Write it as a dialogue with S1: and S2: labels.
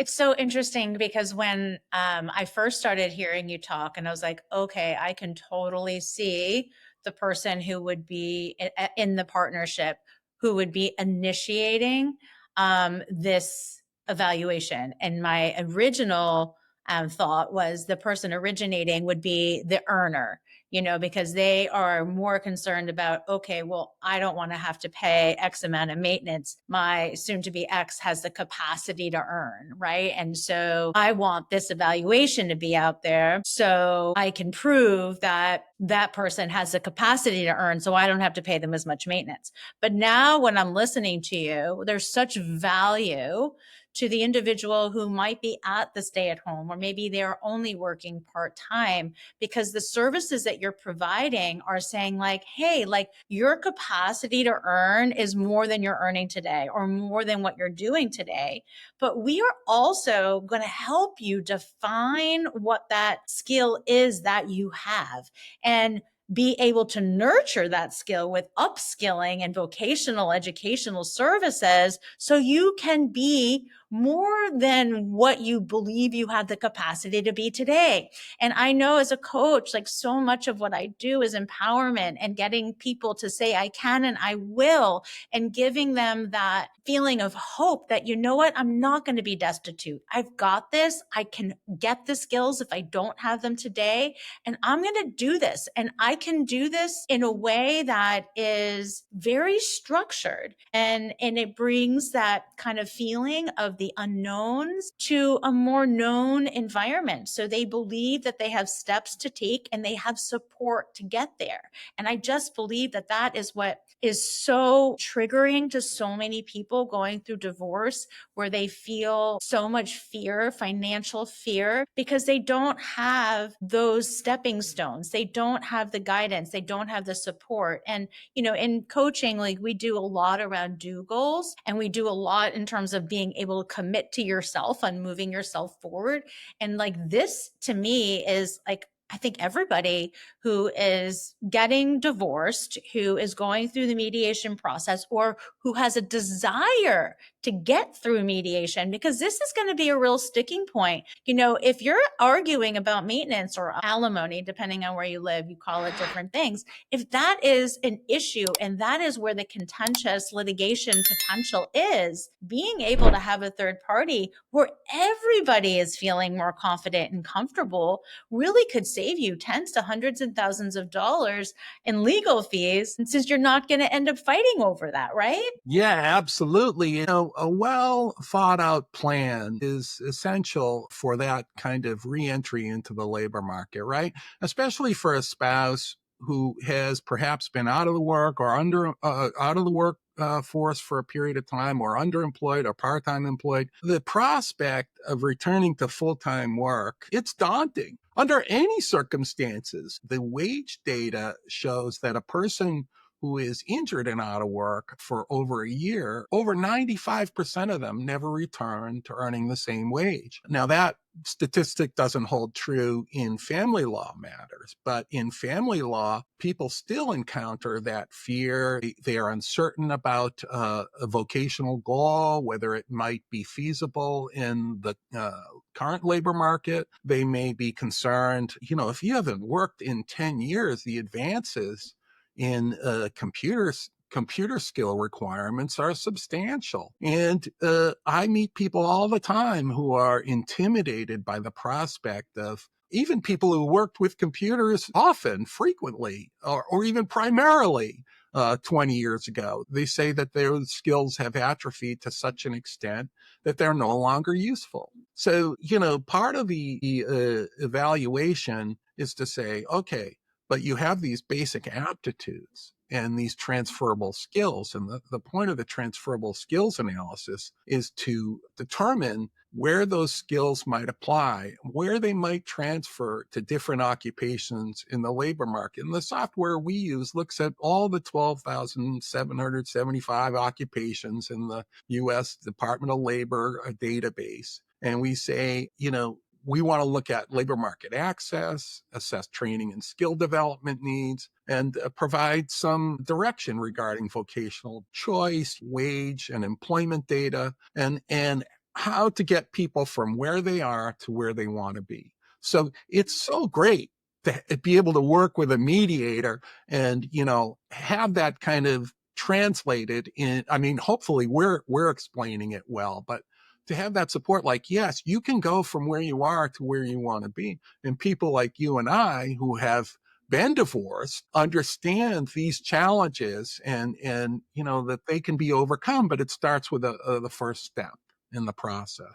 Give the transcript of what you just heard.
S1: It's so interesting because when I first started hearing you talk, and I was like, okay, I can totally see the person who would be in the partnership who would be initiating this evaluation. And my original thought was the person originating would be the earner, because they are more concerned about, okay, well, I don't want to have to pay X amount of maintenance. My soon to be X has the capacity to earn, right? And so I want this evaluation to be out there so I can prove that that person has the capacity to earn so I don't have to pay them as much maintenance. But now when I'm listening to you, there's such value to the individual who might be at the stay at home, or maybe they're only working part time, because the services that you're providing are saying like, hey, like your capacity to earn is more than you're earning today or more than what you're doing today. But we are also going to help you define what that skill is that you have, and be able to nurture that skill with upskilling and vocational educational services so you can be more than what you believe you have the capacity to be today. And I know as a coach, like so much of what I do is empowerment and getting people to say, I can and I will, and giving them that feeling of hope that, you know what, I'm not going to be destitute. I've got this. I can get the skills if I don't have them today. And I'm going to do this. And I can do this in a way that is very structured. And it brings that kind of feeling of the unknowns to a more known environment. So they believe that they have steps to take and they have support to get there. And I just believe that that is what is so triggering to so many people going through divorce, where they feel so much fear, financial fear, because they don't have those stepping stones. They don't have the guidance. They don't have the support. And, in coaching, like we do a lot around do goals, and we do a lot in terms of being able to commit to yourself and moving yourself forward. And like this to me is like, I think everybody who is getting divorced, who is going through the mediation process, or who has a desire to get through mediation, because this is going to be a real sticking point. If you're arguing about maintenance or alimony, depending on where you live, you call it different things. If that is an issue and that is where the contentious litigation potential is, being able to have a third party where everybody is feeling more confident and comfortable really could save you tens to hundreds and thousands of dollars in legal fees, since you're not going to end up fighting over that, right?
S2: Yeah, absolutely. A well thought out plan is essential for that kind of reentry into the labor market, right? Especially for a spouse who has perhaps been out of the work or out of the work force for a period of time, or underemployed or part-time employed. The prospect of returning to full-time work, it's daunting. Under any circumstances, the wage data shows that a person who is injured and out of work for over a year, over 95% of them never return to earning the same wage. Now, that statistic doesn't hold true in family law matters, but in family law, people still encounter that fear. They are uncertain about a vocational goal, whether it might be feasible in the current labor market. They may be concerned, if you haven't worked in 10 years, the advances in computer skill requirements are substantial. And I meet people all the time who are intimidated by the prospect of even people who worked with computers often, frequently, or even primarily 20 years ago. They say that their skills have atrophied to such an extent that they're no longer useful. So, part of the evaluation is to say, okay, but you have these basic aptitudes and these transferable skills. And the point of the transferable skills analysis is to determine where those skills might apply, where they might transfer to different occupations in the labor market. And the software we use looks at all the 12,775 occupations in the U.S. Department of Labor database. And we say, we want to look at labor market access, assess training and skill development needs, and provide some direction regarding vocational choice, wage, and employment data, and how to get people from where they are to where they want to be. So it's so great to be able to work with a mediator and, have that kind of translated in. I mean, hopefully we're explaining it well, but to have that support, like, yes, you can go from where you are to where you want to be. And people like you and I who have been divorced understand these challenges, and that they can be overcome, but it starts with the first step in the process.